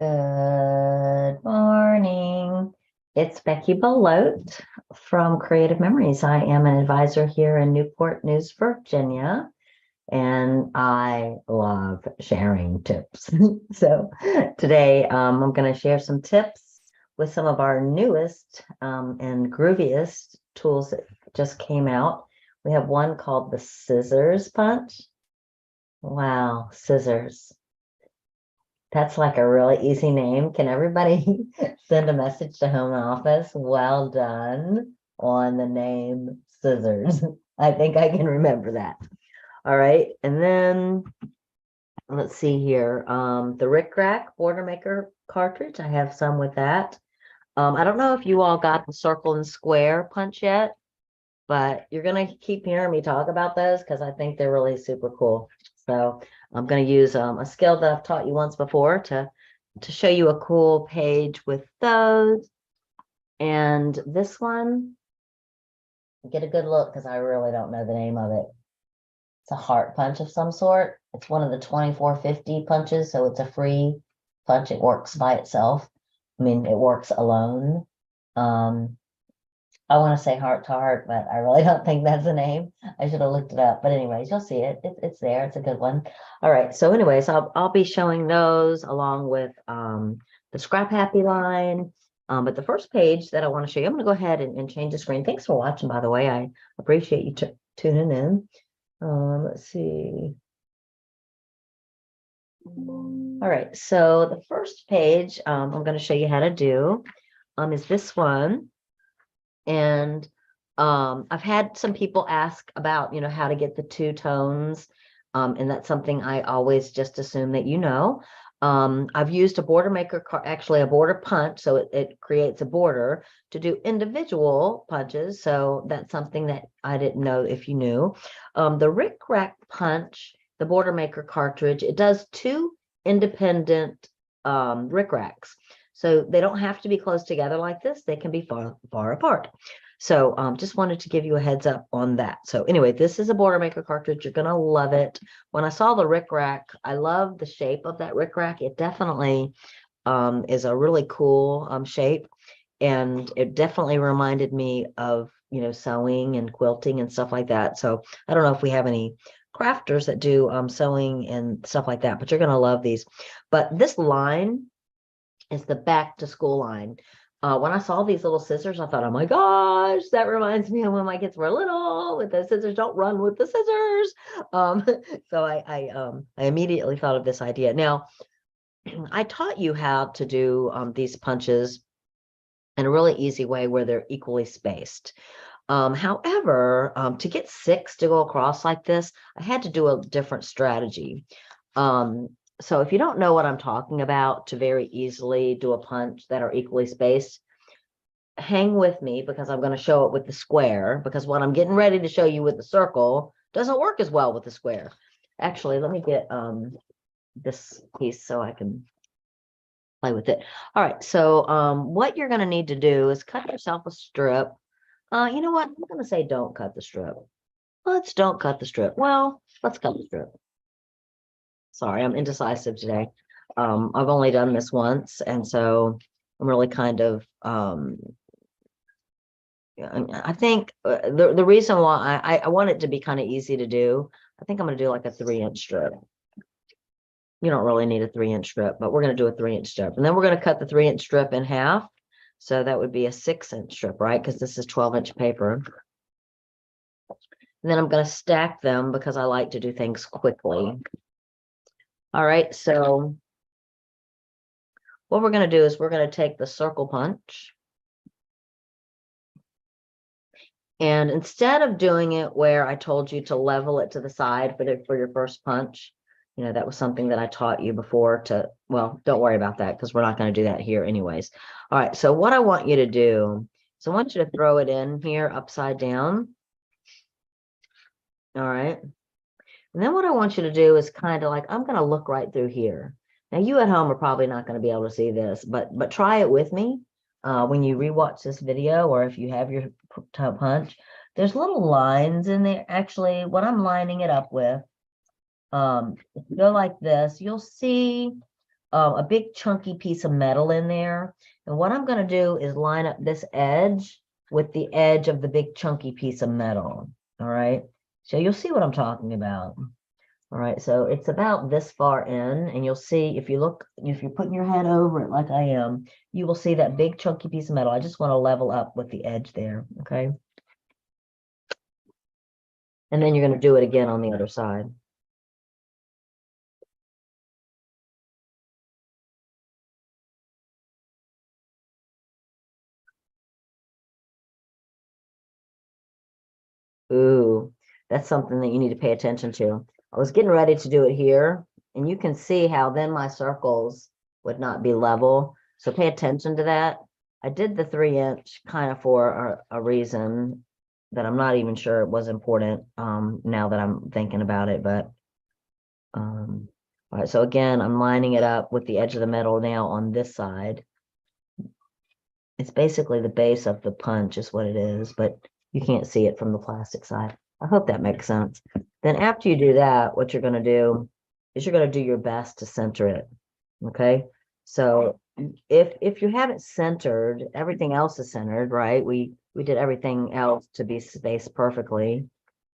Good morning. It's Becky Belote from Creative Memories. I am an advisor here in Newport News, Virginia, and I love sharing tips. So today I'm going to share some tips with some of our newest and grooviest tools that just came out. We have one called the scissors punch. Wow, scissors. That's like a really easy name. Can everybody send a message to home office? Well done on the name scissors. I think I can remember that. All right. And then let's see here. The Rick Rack Border Maker cartridge. I have some with that. I don't know if you all got the circle and square punch yet, but you're going to keep hearing me talk about those because I think they're really super cool. So I'm going to use a skill that I've taught you once before to show you a cool page with those. And this one, get a good look because I really don't know the name of it. It's a heart punch of some sort. It's one of the 2450 punches, so it's a free punch. It works by itself. I mean, it works alone. I want to say heart to heart, but I really don't think that's the name. I should have looked it up. But anyways, you'll see it. It's there. It's a good one. All right. So anyways, I'll be showing those along with the Scrap Happy line. But the first page that I want to show you, I'm going to go ahead and change the screen. Thanks for watching, by the way. I appreciate you tuning in. Let's see. All right. So the first page I'm going to show you how to do is this one. And I've had some people ask about, how to get the two tones. And that's something I always just assume that I've used a border maker, actually a border punch, so it creates a border to do individual punches. So that's something that I didn't know if you knew. The Rick Rack punch, the border maker cartridge, it does two independent Rick Racks. So they don't have to be close together like this. They can be far apart. So just wanted to give you a heads up on that. So anyway, this is a border maker cartridge. You're going to love it. When I saw the Rick Rack, I love the shape of that Rick Rack. It definitely is a really cool shape. And it definitely reminded me of, sewing and quilting and stuff like that. So I don't know if we have any crafters that do sewing and stuff like that, but you're going to love these. But this line is the back to school line. When I saw these little scissors, I thought, oh my gosh, that reminds me of when my kids were little with the scissors. Don't run with the scissors. So I immediately thought of this idea. Now, I taught you how to do these punches in a really easy way where they're equally spaced. However, to get 6 to go across like this, I had to do a different strategy. So if you don't know what I'm talking about, to very easily do a punch that are equally spaced, hang with me because I'm going to show it with the square, because what I'm getting ready to show you with the circle doesn't work as well with the square. Actually, let me get this piece so I can play with it. All right, so what you're going to need to do is cut yourself a strip. You know what? I'm going to say don't cut the strip. Don't cut the strip. Well, let's cut the strip. Sorry, I'm indecisive today. I've only done this once, and so I'm really kind of I think the reason why I want it to be kind of easy to do, I think I'm going to do like a 3-inch strip. You don't really need a 3-inch strip, but we're going to do a 3-inch strip, and then we're going to cut the 3-inch strip in half. So that would be a 6-inch strip, right? Because this is 12-inch paper. And then I'm going to stack them because I like to do things quickly. All right, so what we're going to do is we're going to take the circle punch. And instead of doing it where I told you to level it to the side for your first punch, that was something that I taught you before well, don't worry about that because we're not going to do that here anyways. All right, so what I want you to do is I want you to throw it in here upside down. All right. And then what I want you to do is kind of like, I'm going to look right through here. Now you at home are probably not going to be able to see this, but try it with me. When you rewatch this video, or if you have your punch, there's little lines in there. Actually, what I'm lining it up with, if you go like this, you'll see a big chunky piece of metal in there. And what I'm going to do is line up this edge with the edge of the big chunky piece of metal. All right. So you'll see what I'm talking about. All right. So it's about this far in, and you'll see if you look, if you're putting your head over it like I am, you will see that big chunky piece of metal. I just want to level up with the edge there. Okay. And then you're going to do it again on the other side. Ooh, that's something that you need to pay attention to. I was getting ready to do it here, and you can see how then my circles would not be level. So pay attention to that. I did the 3-inch kind of for a reason that I'm not even sure it was important now that I'm thinking about it. But all right, so again, I'm lining it up with the edge of the metal now on this side. It's basically the base of the punch is what it is, but you can't see it from the plastic side. I hope that makes sense. Then after you do that, what you're going to do is you're going to do your best to center it. Okay. So if you have it centered, everything else is centered, right? We did everything else to be spaced perfectly.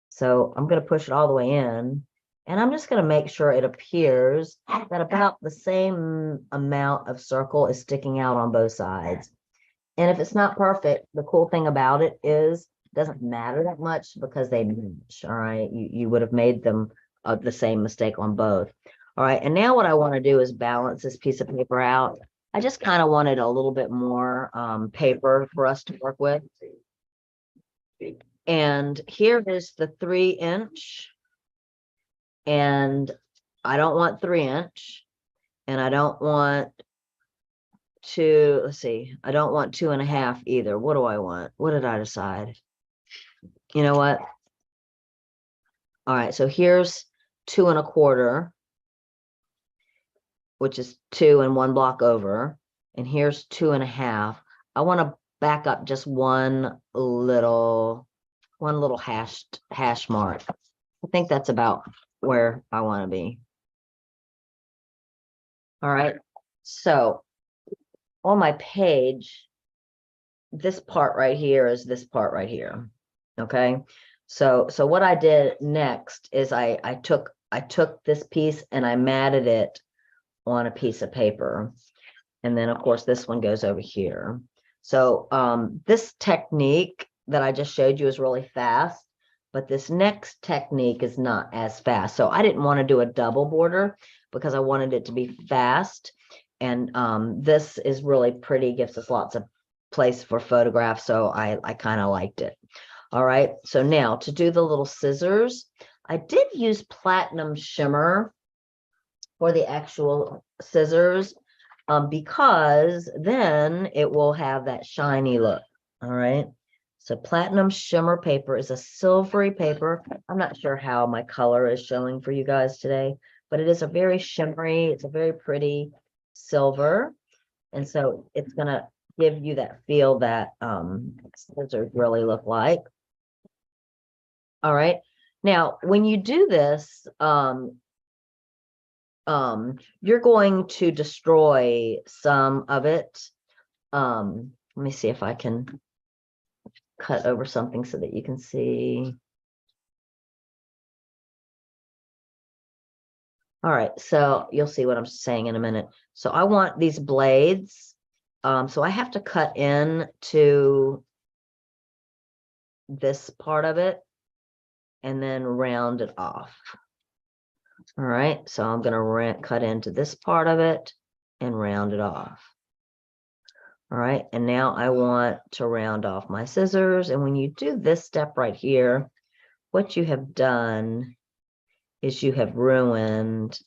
So I'm going to push it all the way in, and I'm just going to make sure it appears that about the same amount of circle is sticking out on both sides. And if it's not perfect, the cool thing about it is it doesn't matter that much because they match. All right. You would have made them the same mistake on both. All right. And now what I want to do is balance this piece of paper out. I just kind of wanted a little bit more paper for us to work with. And here is the 3-inch. And I don't want 3-inch. And I don't want let's see, I don't want 2.5 either. What do I want? What did I decide? You know what? All right, so here's 2.25, which is 2 and 1 block over. And here's 2.5. I want to back up just one little hash mark. I think that's about where I want to be. All right, so on my page, this part right here is this part right here. Okay. So what I did next is I took this piece and I matted it on a piece of paper. And then of course this one goes over here. So this technique that I just showed you is really fast, but this next technique is not as fast. So I didn't want to do a double border because I wanted it to be fast. And this is really pretty, gives us lots of place for photographs. So I kind of liked it. All right. So now to do the little scissors, I did use platinum shimmer for the actual scissors because then it will have that shiny look. All right. So platinum shimmer paper is a silvery paper. I'm not sure how my color is showing for you guys today, but it is a very shimmery, it's a very pretty silver. And so it's going to give you that feel that scissors really look like. All right. Now, when you do this, you're going to destroy some of it. Let me see if I can cut over something so that you can see. All right, so you'll see what I'm saying in a minute. So I want these blades. So I have to cut in to this part of it and then round it off. All right, so I'm going to cut into this part of it and round it off. All right, and now I want to round off my scissors. And when you do this step right here, what you have done is you have ruined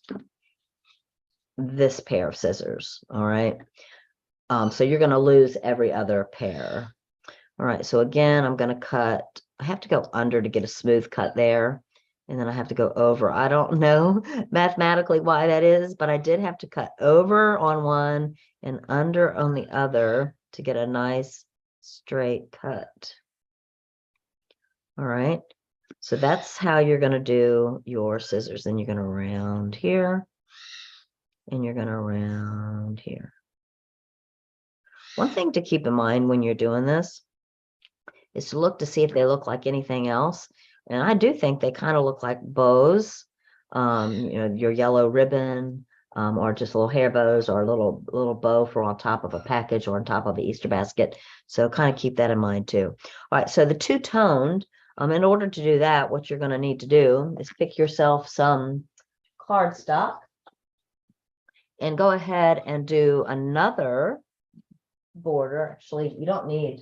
this pair of scissors. All right, so you're going to lose every other pair. All right, so again, I'm going to cut. I have to go under to get a smooth cut there. And then I have to go over. I don't know mathematically why that is, but I did have to cut over on one and under on the other to get a nice straight cut. All right. So that's how you're going to do your scissors. Then you're going to round here. and you're going to round here. One thing to keep in mind when you're doing this is to look to see if they look like anything else. And I do think they kind of look like bows, your yellow ribbon, or just little hair bows, or a little bow for on top of a package or on top of an Easter basket. So kind of keep that in mind too. All right, so the two-toned, in order to do that, what you're going to need to do is pick yourself some cardstock and go ahead and do another border. Actually, you don't need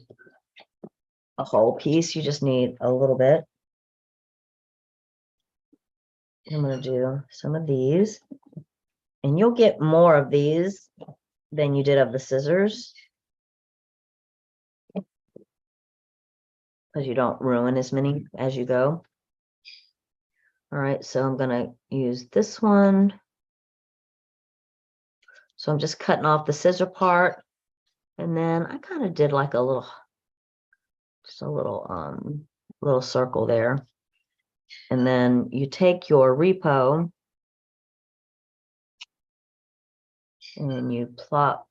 a whole piece, you just need a little bit. I'm going to do some of these, and you'll get more of these than you did of the scissors, because you don't ruin as many as you go. All right, so I'm going to use this one. So I'm just cutting off the scissor part, and then I kind of did like just a little circle there. And then you take your repo and you plop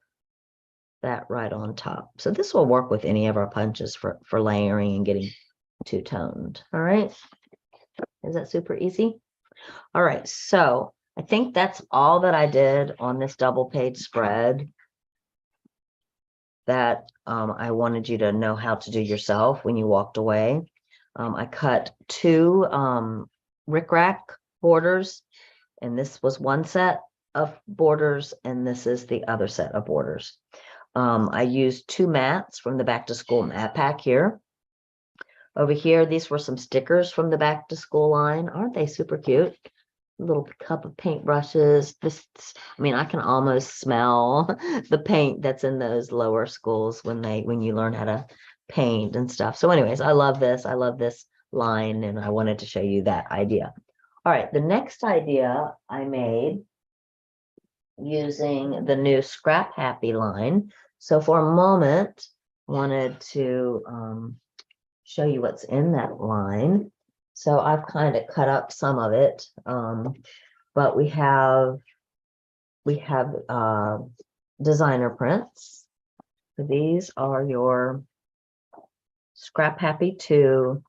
that right on top. So this will work with any of our punches for layering and getting two-toned. All right. Is that super easy? All right. So I think that's all that I did on this double page spread that I wanted you to know how to do yourself when you walked away. I cut two rickrack borders, and this was one set of borders, and this is the other set of borders. I used two mats from the back to school mat pack here. Over here, these were some stickers from the back to school line. Aren't they super cute? A little cup of paintbrushes. I mean, I can almost smell the paint that's in those lower schools when you learn how to paint and stuff. So anyways, I love this. I love this line, and I wanted to show you that idea. All right, the next idea I made using the new Scrap Happy line. So for a moment, I wanted to show you what's in that line. So I've kind of cut up some of it, but we have designer prints. So these are your Scrap Happy 2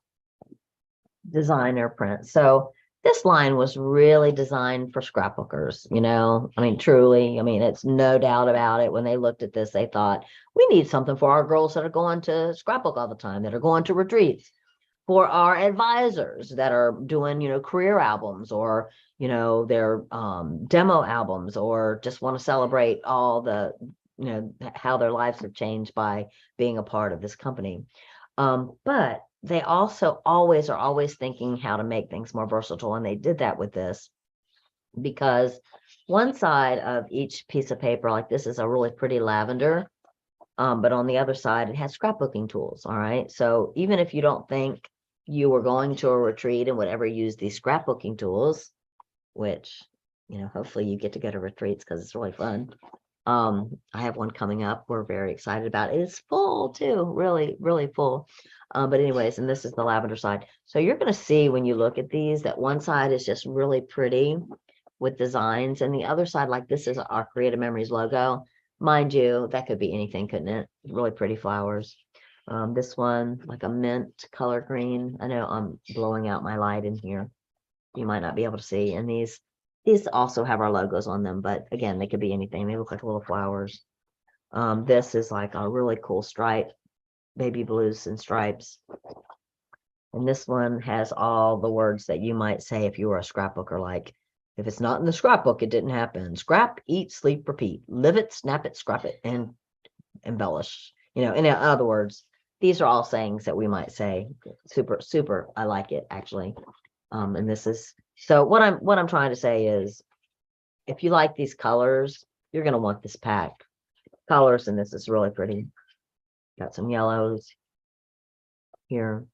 designer prints. So this line was really designed for scrapbookers, I mean, truly, it's no doubt about it. When they looked at this, they thought, we need something for our girls that are going to scrapbook all the time, that are going to retreats, for our advisors that are doing, career albums, or, their demo albums, or just want to celebrate all the, how their lives have changed by being a part of this company. But they also are always thinking how to make things more versatile. And they did that with this, because one side of each piece of paper, like this is a really pretty lavender, but on the other side, it has scrapbooking tools. All right. So even if you don't think you were going to a retreat and would ever use these scrapbooking tools, which, hopefully you get to go to retreats because it's really fun. I have one coming up. We're very excited about it. It's full too, really, really full. But anyways, and this is the lavender side. So you're going to see when you look at these that one side is just really pretty with designs, and the other side, like this is our Creative Memories logo. Mind you, that could be anything, couldn't it? Really pretty flowers. This one, like a mint color green. I know I'm blowing out my light in here. You might not be able to see. And these also have our logos on them, but again, they could be anything. They look like little flowers. This is like a really cool stripe, baby blues and stripes. And this one has all the words that you might say if you were a scrapbooker, like, if it's not in the scrapbook, it didn't happen. Scrap, eat, sleep, repeat. Live it, snap it, scrap it, and embellish. In other words, these are all sayings that we might say. Super, super. I like it, actually. And this is, so what I'm trying to say is, if you like these colors, you're going to want this pack. Colors, and this is really pretty. Got some yellows here.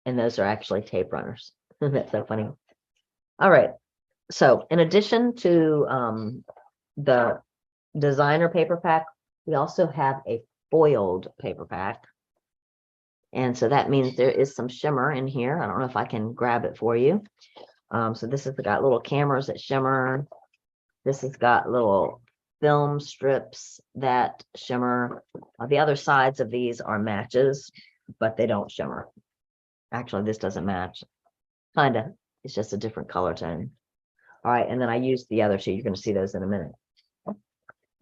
And those are actually tape runners. That's so funny. All right. So in addition to the designer paper pack, we also have a foiled paper pack. And so that means there is some shimmer in here. I don't know if I can grab it for you. So this has got little cameras that shimmer. This has got little film strips that shimmer. The other sides of these are matches, but they don't shimmer. Actually, this doesn't match. Kind of. It's just a different color tone. All right, and then I used the other two. You're going to see those in a minute.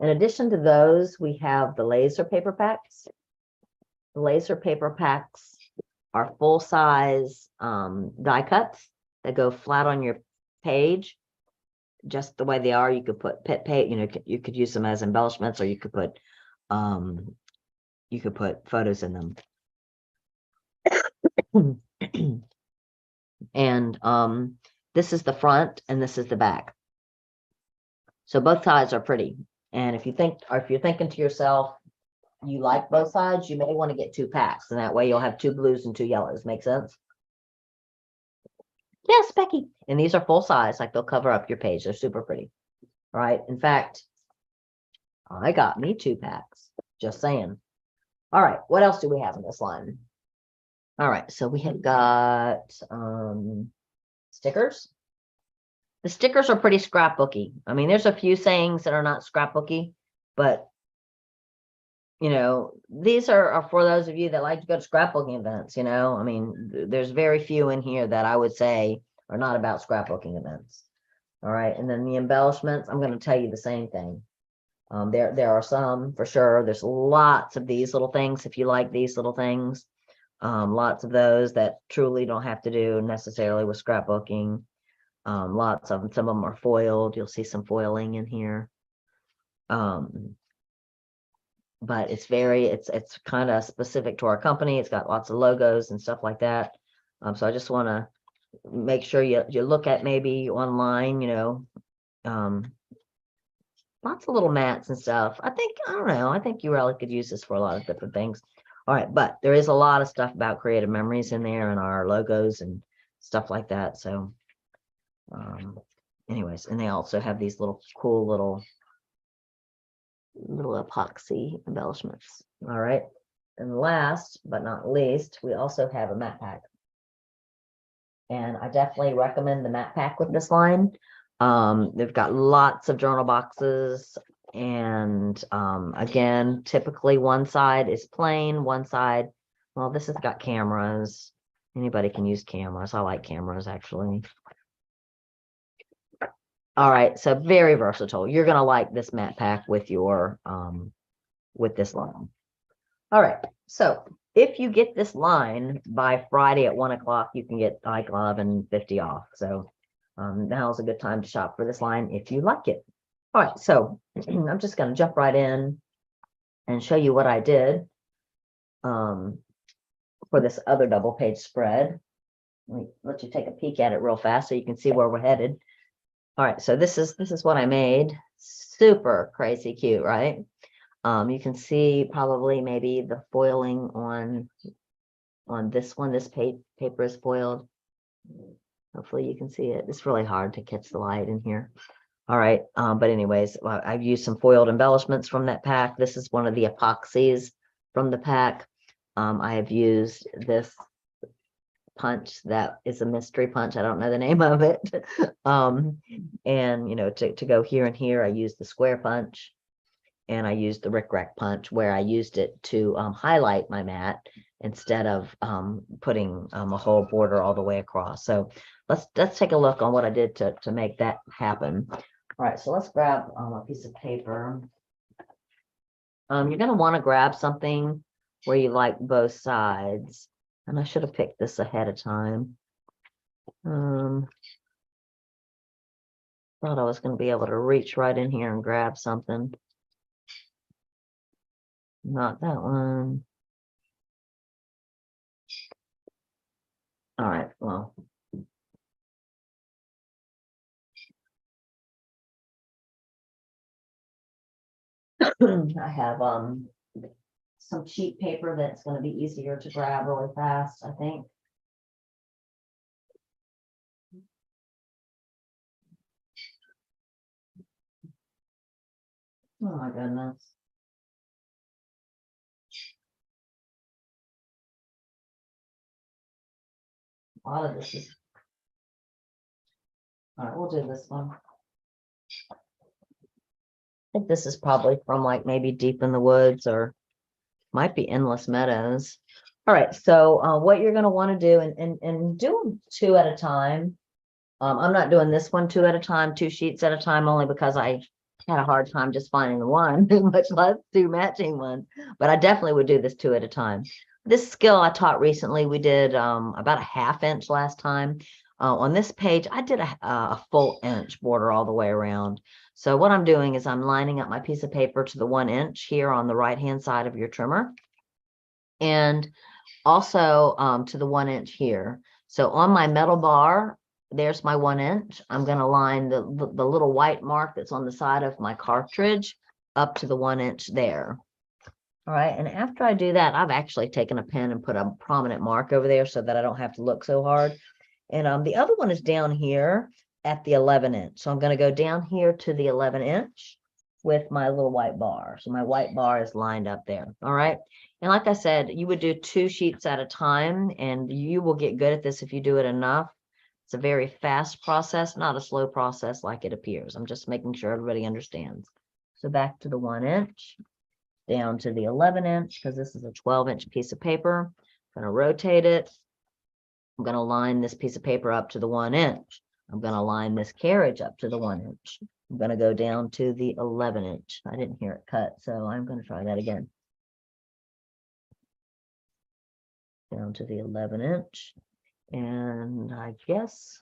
In addition to those, we have the laser paper packs. The laser paper packs are full-size die cuts that go flat on your page, just the way they are. You could put you could use them as embellishments, or you could put photos in them. And this is the front and this is the back. So both sides are pretty. And if you're thinking to yourself, you like both sides, you may want to get 2 packs, and that way you'll have 2 blues and 2 yellows. Make sense? Yes, Becky. And these are full size, like they'll cover up your page. They're super pretty. All right. In fact, I got me 2 packs. Just saying. All right. What else do we have in this line? All right. So we have got stickers. The stickers are pretty scrapbooky. I mean, there's a few sayings that are not scrapbooky, but these are for those of you that like to go to scrapbooking events. I mean, there's very few in here that I would say are not about scrapbooking events. All right. And then the embellishments, I'm going to tell you the same thing. There are some for sure. There's lots of these little things. If you like these little things, lots of those that truly don't have to do necessarily with scrapbooking. Lots of them. Some of them are foiled. You'll see some foiling in here. But it's kind of specific to our company. It's got lots of logos and stuff like that. So I just want to make sure you look at maybe online, lots of little mats and stuff. I don't know. I think you really could use this for a lot of different things. All right. But there is a lot of stuff about creative memories in there and our logos and stuff like that. So anyways, and they also have these little cool little epoxy embellishments. All right. And last but not least, we also have a matte pack. And I definitely recommend the matte pack with this line. They've got lots of journal boxes. And again, typically one side is plain, one side, well, this has got cameras. Anybody can use cameras. I like cameras, actually. All right, so very versatile. You're gonna like this matte pack with your with this line. All right, so if you get this line by Friday at 1 o'clock, you can get like 11.50 off. So now's a good time to shop for this line if you like it. All right, so I'm just gonna jump right in and show you what I did for this other double page spread. Let me let you take a peek at it real fast so you can see where we're headed. All right, so this is what I made. Super crazy cute, right? You can see probably maybe the foiling on this one. This paper is foiled. Hopefully you can see it. It's really hard to catch the light in here. All right, but anyways, I've used some foiled embellishments from that pack. This is one of the epoxies from the pack. I have used this punch that is a mystery punch. I don't know the name of it. And to go here and here, I used the square punch, and I used the rickrack punch where I used it to highlight my mat instead of putting a whole border all the way across. So let's take a look on what I did to make that happen. All right, so let's grab a piece of paper. You're going to want to grab something where you like both sides. And I should have picked this ahead of time. Thought I was going to be able to reach right in here and grab something. Not that one. All right, well. I have some cheap paper that's going to be easier to grab really fast, I think. Oh my goodness. A lot of this is. All right, we'll do this one. I think this is probably from like maybe Deep in the Woods or might be Endless Meadows. All right, so what you're going to want to do and do them two at a time. I'm not doing this one two at a time, two sheets at a time, only because I had a hard time just finding the one, much less two matching ones. But I definitely would do this two at a time. This skill I taught recently, we did about a 1/2 inch last time. On this page, I did a full inch border all the way around. So what I'm doing is I'm lining up my piece of paper to the 1 inch here on the right-hand side of your trimmer. And also to the 1 inch here. So on my metal bar, there's my 1 inch. I'm going to line the little white mark that's on the side of my cartridge up to the 1 inch there. All right, and after I do that, I've actually taken a pen and put a prominent mark over there so that I don't have to look so hard. And the other one is down here at the 11 inch. So I'm going to go down here to the 11 inch with my little white bar. So my white bar is lined up there. All right. And like I said, you would do 2 sheets at a time, and you will get good at this if you do it enough. It's a very fast process, not a slow process like it appears. I'm just making sure everybody understands. So back to the 1 inch, down to the 11 inch, because this is a 12-inch piece of paper. I'm going to rotate it. I'm going to line this piece of paper up to the 1 inch. I'm going to line this carriage up to the 1 inch. I'm going to go down to the 11 inch. I didn't hear it cut, so I'm going to try that again. Down to the 11 inch. And I guess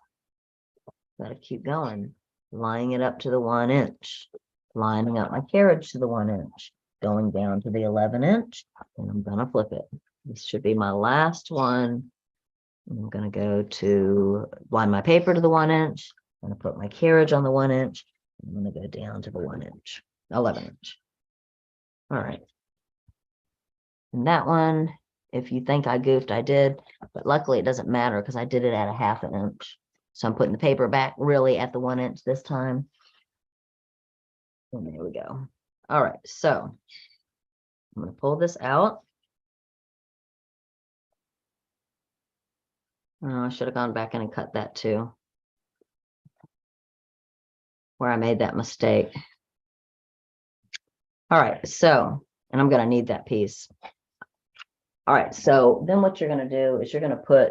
got to keep going. Lining it up to the 1 inch. Lining up my carriage to the 1 inch. Going down to the 11 inch. And I'm going to flip it. This should be my last one. I'm going to go to line my paper to the 1 inch. I'm going to put my carriage on the 1 inch. I'm going to go down to the 1 inch, 11 inch. All right. And that one, if you think I goofed, I did, but luckily it doesn't matter because I did it at a 1/2 inch. So I'm putting the paper back really at the 1 inch this time. And there we go. All right. So I'm going to pull this out. Oh, I should have gone back in and cut that too, where I made that mistake. All right, so, and I'm going to need that piece. All right, so then what you're going to do is you're going to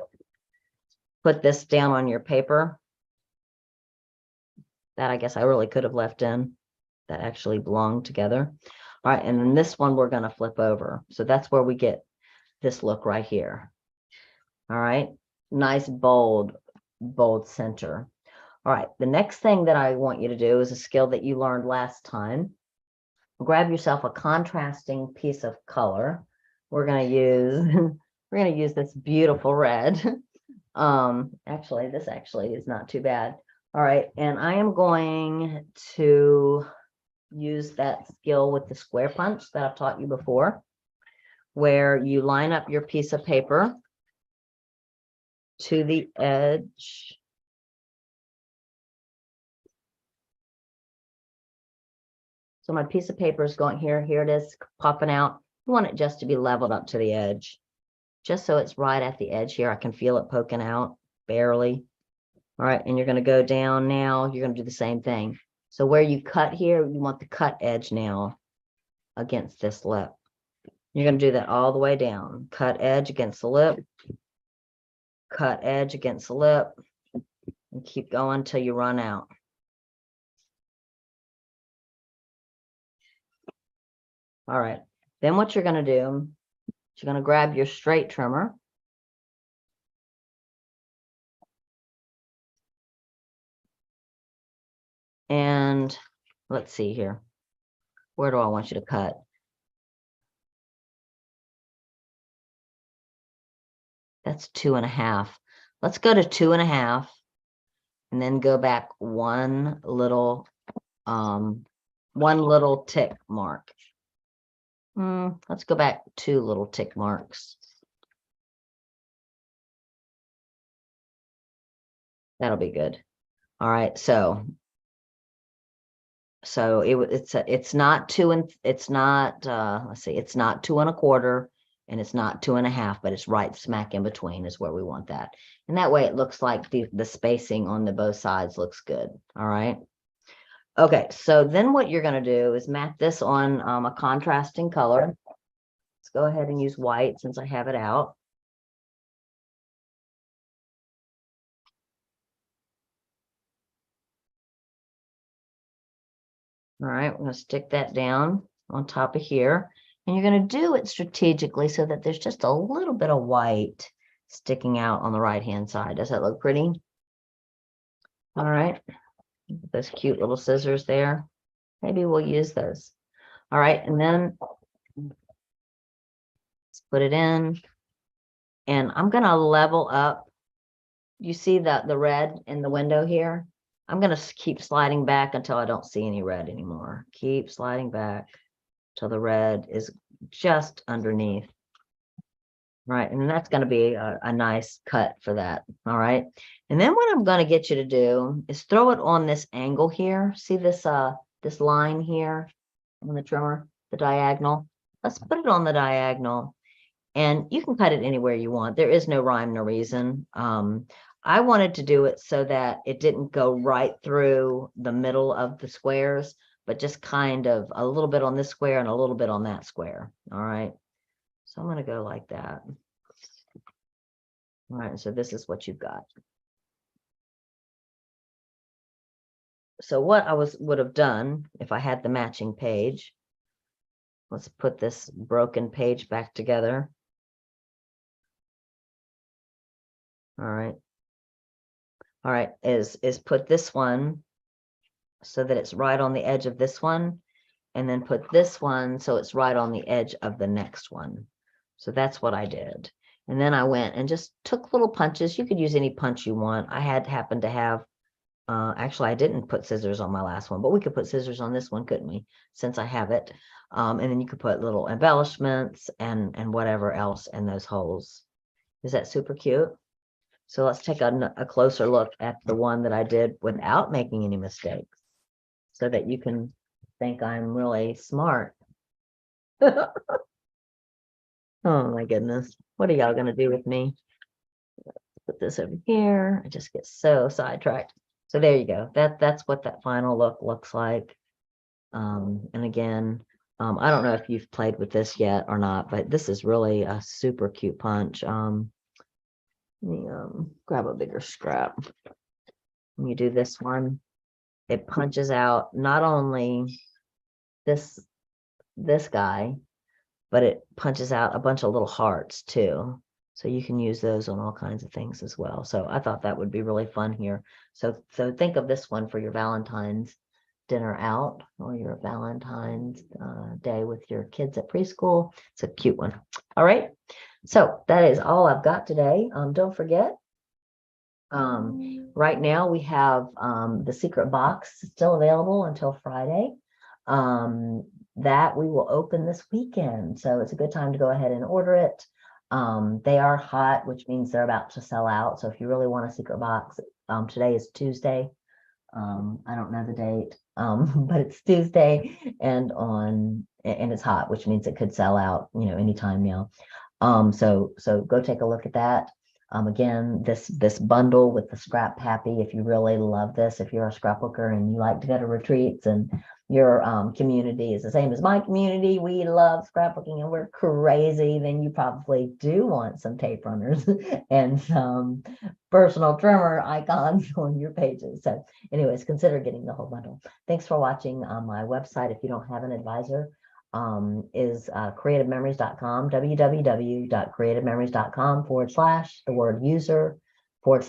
put this down on your paper. That I guess I really could have left in. That actually belonged together. All right, and then this one we're going to flip over. So that's where we get this look right here. All right, nice bold center. All right, the next thing that I want you to do is a skill that you learned last time. Grab yourself a contrasting piece of color. We're going to use this beautiful red. Actually, this actually is not too bad. All right, and I am going to use that skill with the square punch that I've taught you before, where you line up your piece of paper to the edge. So my piece of paper is going here. Here it is popping out. You want it just to be leveled up to the edge, just so it's right at the edge here. I can feel it poking out barely. All right, and you're going to go down now. You're going to do the same thing. So where you cut here, you want the cut edge now against this lip. You're going to do that all the way down. Cut edge against the lip. Cut edge against the lip. And keep going until you run out. All right, then what you're going to do is you're going to grab your straight trimmer. And let's see here. Where do I want you to cut? That's 2.5. Let's go to 2.5 and then go back one little tick mark. Let's go back 2 little tick marks. That'll be good. All right, so it's not 2 and it's not let's see, it's not 2 1/4, and it's not 2.5, but it's right smack in between is where we want that. And that way it looks like the spacing on the both sides looks good. All right. Okay, so then what you're going to do is map this on a contrasting color. Let's go ahead and use white since I have it out. All right, we're going to stick that down on top of here. And you're going to do it strategically so that there's just a little bit of white sticking out on the right-hand side. Does that look pretty? All right, those cute little scissors there. Maybe we'll use those. All right, and then let's put it in. And I'm going to level up. You see that the red in the window here? I'm going to keep sliding back until I don't see any red anymore. Keep sliding back till the red is just underneath. Right, and that's going to be a nice cut for that. All right, and then what I'm going to get you to do is throw it on this angle here. See this this line here on the trimmer, the diagonal. Let's put it on the diagonal, and you can cut it anywhere you want. There is no rhyme, no reason. I wanted to do it so that it didn't go right through the middle of the squares, but just kind of a little bit on this square and a little bit on that square. All right. So I'm going to go like that. All right, so this is what you've got. So what I would have done if I had the matching page, let's put this broken page back together. All right. All right, is put this one so that it's right on the edge of this one, and then put this one so it's right on the edge of the next one. So that's what I did. And then I went and just took little punches. You could use any punch you want. I happened to have, actually, I didn't put scissors on my last one, but we could put scissors on this one, couldn't we? Since I have it. And then you could put little embellishments and whatever else in those holes. Is that super cute? So let's take a closer look at the one that I did without making any mistakes so that you can think I'm really smart. Oh my goodness. What are y'all going to do with me? Put this over here. I just get so sidetracked. So there you go. That's what that final look looks like. And again, I don't know if you've played with this yet or not, but this is really a super cute punch. Let me grab a bigger scrap. When you do this one, it punches out not only this guy, but it punches out a bunch of little hearts too. So you can use those on all kinds of things as well. So I thought that would be really fun here. So think of this one for your Valentine's dinner out or your Valentine's day with your kids at preschool. It's a cute one. All right. So that is all I've got today. Don't forget, right now we have the secret box still available until Friday. That we will open this weekend. So it's a good time to go ahead and order it. They are hot, which means they're about to sell out. So if you really want a secret box, today is Tuesday. I don't know the date, but it's Tuesday and it's hot, which means it could sell out, anytime now. So go take a look at that. Again, this bundle with the Scrap Happy, if you really love this, if you're a scrapbooker and you like to go to retreats and your community is the same as my community, we love scrapbooking and we're crazy, then you probably do want some tape runners and some personal trimmer icons on your pages. So anyways, consider getting the whole bundle. Thanks for watching. My website, if you don't have an advisor, is creativememories.com, www.creativememories.com/ the word user /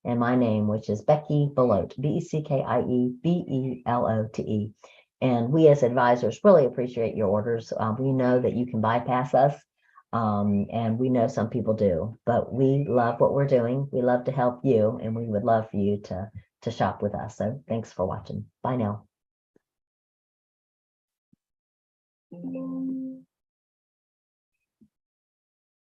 and my name, which is Becky Belote, BECKIE BELOTE. And we as advisors really appreciate your orders. We know that you can bypass us, and we know some people do, but we love what we're doing. We love to help you, and we would love for you to shop with us. So thanks for watching. Bye now.